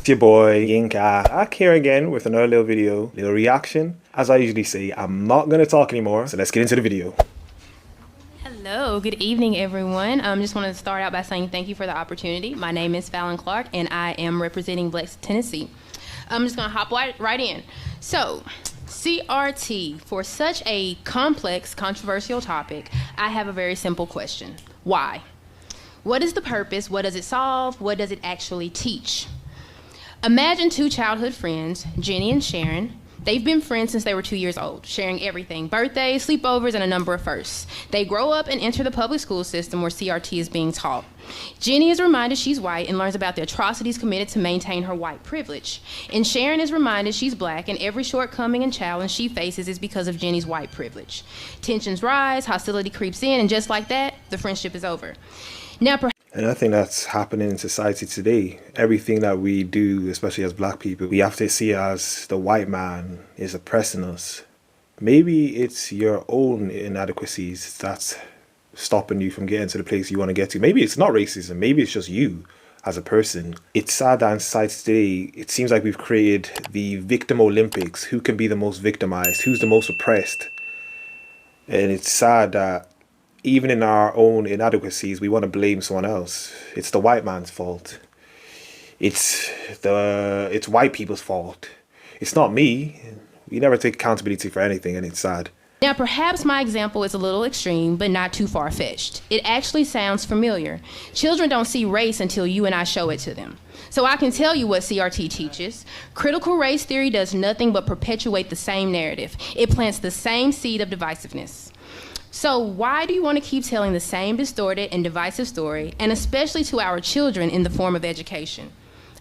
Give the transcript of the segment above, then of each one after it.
It's your boy Yinka, back here again with another little video, little reaction. As I usually say, I'm not gonna talk anymore, so let's get into the video. Hello, good evening everyone. Just wanted to start out by saying thank you for the opportunity. My name is Fallon Clark and I am representing Blessed Tennessee. I'm just gonna hop right in. So, CRT, for such a complex, controversial topic, I have a very simple question. Why? What is the purpose? What does it solve? What does it actually teach? Imagine two childhood friends, Jenny and Sharon. They've been friends since they were 2 years old, sharing everything, birthdays, sleepovers, and a number of firsts. They grow up and enter the public school system where CRT is being taught. Jenny is reminded she's white and learns about the atrocities committed to maintain her white privilege. And Sharon is reminded she's black and every shortcoming and challenge she faces is because of Jenny's white privilege. Tensions rise, hostility creeps in, and just like that, the friendship is over. Now, And I think that's happening in society today. Everything that we do, especially as black people, we have to see as the white man is oppressing us. Maybe it's your own inadequacies that's stopping you from getting to the place you want to get to. Maybe it's not racism. Maybe it's just you as a person. It's sad that in society today, it seems like we've created the victim Olympics. Who can be the most victimized? Who's the most oppressed? And it's sad that even in our own inadequacies, we want to blame someone else. It's the white man's fault. It's white people's fault. It's not me. We never take accountability for anything, and it's sad. Now, perhaps my example is a little extreme, but not too far-fetched. It actually sounds familiar. Children don't see race until you and I show it to them. So I can tell you what CRT teaches. Critical race theory does nothing but perpetuate the same narrative. It plants the same seed of divisiveness. So why do you want to keep telling the same distorted and divisive story, and especially to our children in the form of education?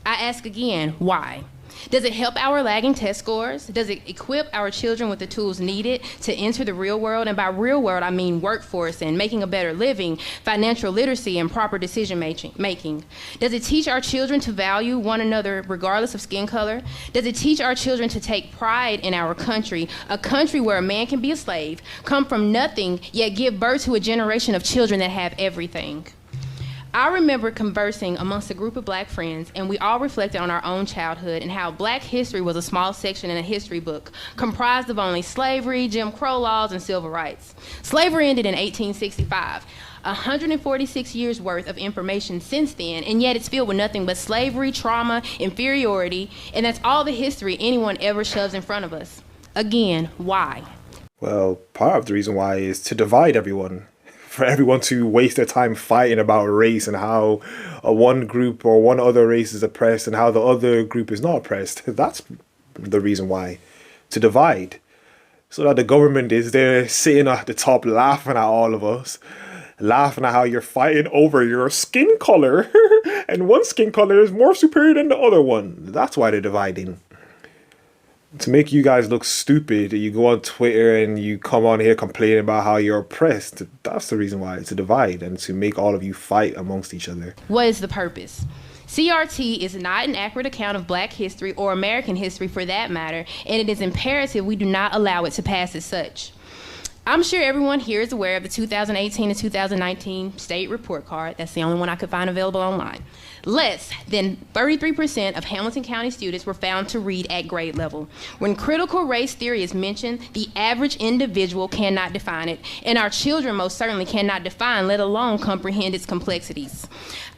I ask again, why? Does it help our lagging test scores? Does it equip our children with the tools needed to enter the real world? And by real world, I mean workforce and making a better living, financial literacy, and proper decision making. Does it teach our children to value one another regardless of skin color? Does it teach our children to take pride in our country, a country where a man can be a slave, come from nothing, yet give birth to a generation of children that have everything? I remember conversing amongst a group of black friends, and we all reflected on our own childhood and how black history was a small section in a history book comprised of only slavery, Jim Crow laws, and civil rights. Slavery ended in 1865. 146 years worth of information since then, and yet it's filled with nothing but slavery, trauma, inferiority, and that's all the history anyone ever shoves in front of us. Again, why? Well, part of the reason why is to divide everyone. For everyone to waste their time fighting about race and how one group or one other race is oppressed and how the other group is not oppressed. That's the reason why. To divide. So that the government is there sitting at the top laughing at all of us. Laughing at how you're fighting over your skin color. And one skin color is more superior than the other one. That's why they're dividing. To make you guys look stupid, you go on Twitter and you come on here complaining about how you're oppressed. That's the reason why. It's to divide and to make all of you fight amongst each other. What is the purpose? CRT is not an accurate account of black history or American history for that matter, and it is imperative we do not allow it to pass as such. I'm sure everyone here is aware of the 2018 and 2019 state report card. That's the only one I could find available online. Less than 33% of Hamilton County students were found to read at grade level. When critical race theory is mentioned, the average individual cannot define it, and our children most certainly cannot define, let alone comprehend its complexities.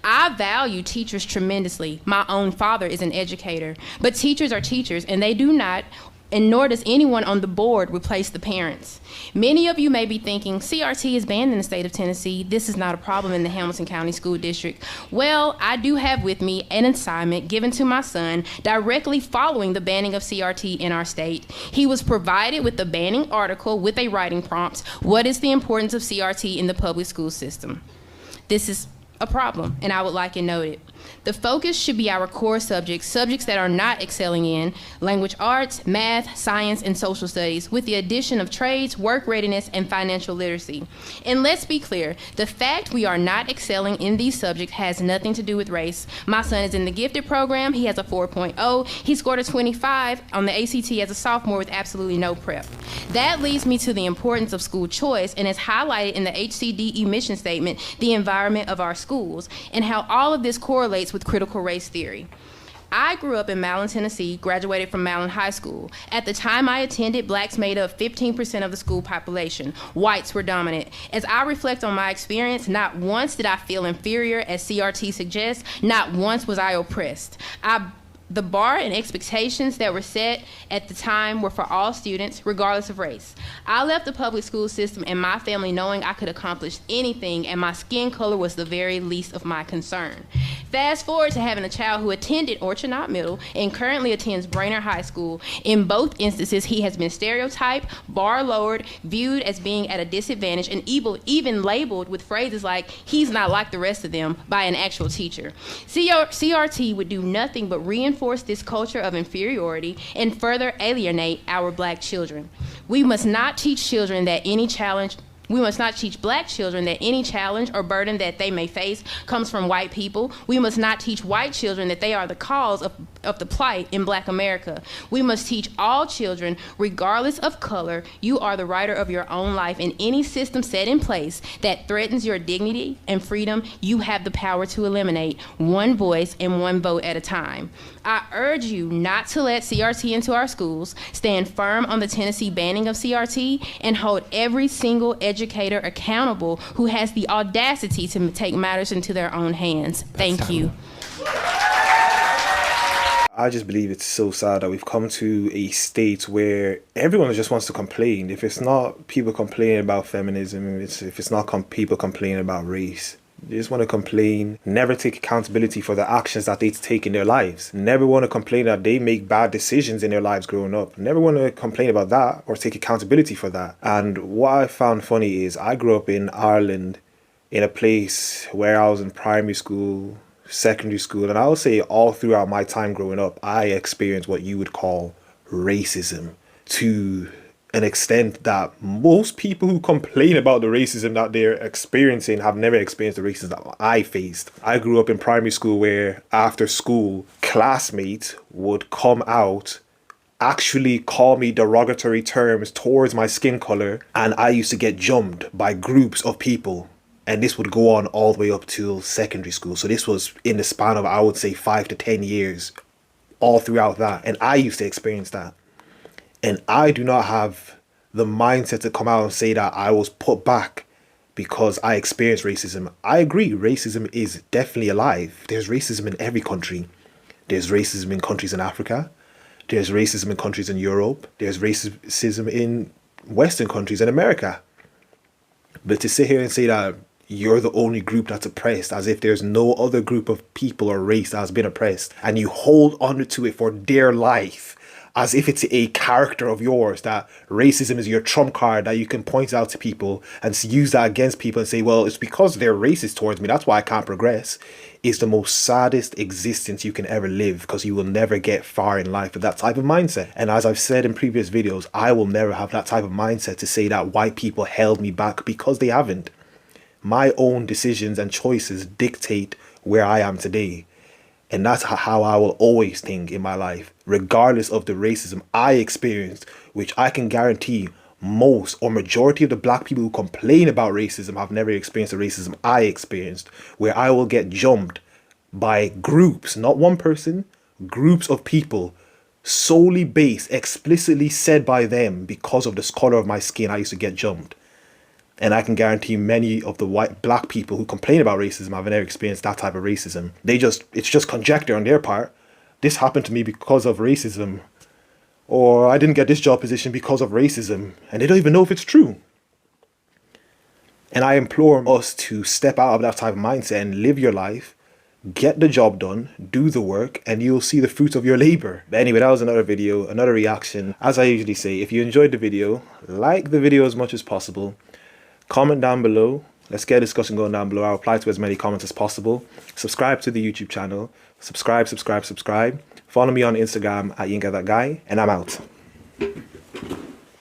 I value teachers tremendously. My own father is an educator, but teachers are teachers, and they do not, and nor does anyone on the board replace the parents. Many of you may be thinking, CRT is banned in the state of Tennessee. This is not a problem in the Hamilton County School District. Well, I do have with me an assignment given to my son directly following the banning of CRT in our state. He was provided with the banning article with a writing prompt, "What is the importance of CRT in the public school system?" This is a problem, and I would like it noted. The focus should be our core subjects that are not excelling in language arts, math, science, and social studies, with the addition of trades, work readiness, and financial literacy. And let's be clear, the fact we are not excelling in these subjects has nothing to do with race. My son is in the gifted program. He has a 4.0. He scored a 25 on the ACT as a sophomore with absolutely no prep. That leads me to the importance of school choice, and as highlighted in the HCDE mission statement, the environment of our schools, and how all of this correlates with critical race theory. I grew up in Malin, Tennessee, graduated from Malin High School. At the time I attended, blacks made up 15% of the school population. Whites were dominant. As I reflect on my experience, not once did I feel inferior, as CRT suggests. Not once was I oppressed. The bar and expectations that were set at the time were for all students, regardless of race. I left the public school system and my family knowing I could accomplish anything, and my skin color was the very least of my concern. Fast forward to having a child who attended Orchard Knott Middle and currently attends Brainerd High School. In both instances, he has been stereotyped, bar lowered, viewed as being at a disadvantage, and even labeled with phrases like, "he's not like the rest of them," by an actual teacher. CRT would do nothing but reinforce this culture of inferiority and further alienate our black children. We must not teach black children that any challenge or burden that they may face comes from white people. We must not teach white children that they are the cause of the plight in black America. We must teach all children, regardless of color, you are the writer of your own life, and any system set in place that threatens your dignity and freedom, you have the power to eliminate, one voice and one vote at a time. I urge you not to let CRT into our schools, stand firm on the Tennessee banning of CRT, and hold every single educator accountable who has the audacity to take matters into their own hands. Thank you. I just believe it's so sad that we've come to a state where everyone just wants to complain. If it's not people complaining about feminism, if it's not people complaining about race, they just want to complain, never take accountability for the actions that they take in their lives. Never want to complain that they make bad decisions in their lives growing up. Never want to complain about that or take accountability for that. And what I found funny is I grew up in Ireland in a place where I was in primary school, secondary school, and I would say all throughout my time growing up, I experienced what you would call racism to an extent that most people who complain about the racism that they're experiencing have never experienced the racism that I faced. I grew up in primary school where after school, classmates would come out, actually call me derogatory terms towards my skin color, and I used to get jumped by groups of people. And this would go on all the way up till secondary school. So this was in the span of, I would say, 5 to 10 years, all throughout that. And I used to experience that. And I do not have the mindset to come out and say that I was put back because I experienced racism. I agree, racism is definitely alive. There's racism in every country. There's racism in countries in Africa. There's racism in countries in Europe. There's racism in Western countries in America. But to sit here and say that you're the only group that's oppressed, as if there's no other group of people or race that has been oppressed, and you hold on to it for dear life, as if it's a character of yours, that racism is your trump card that you can point out to people and use that against people and say, well, it's because they're racist towards me, that's why I can't progress, is the most saddest existence you can ever live, because you will never get far in life with that type of mindset. And as I've said in previous videos, I will never have that type of mindset to say that white people held me back, because they haven't. My own decisions and choices dictate where I am today. And that's how I will always think in my life, regardless of the racism I experienced, which I can guarantee most or majority of the black people who complain about racism have never experienced the racism I experienced, where I will get jumped by groups, not one person, groups of people, solely based, explicitly said by them because of the color of my skin. I used to get jumped. And I can guarantee many of the black people who complain about racism have never experienced that type of racism. It's just conjecture on their part. This happened to me because of racism. Or I didn't get this job position because of racism. And they don't even know if it's true. And I implore us to step out of that type of mindset and live your life, get the job done, do the work, and you'll see the fruits of your labor. But anyway, that was another video, another reaction. As I usually say, if you enjoyed the video, like the video as much as possible. Comment down below. Let's get a discussion going down below. I'll reply to as many comments as possible. Subscribe to the YouTube channel. Subscribe. Follow me on Instagram at YinkaThatGuy. And I'm out.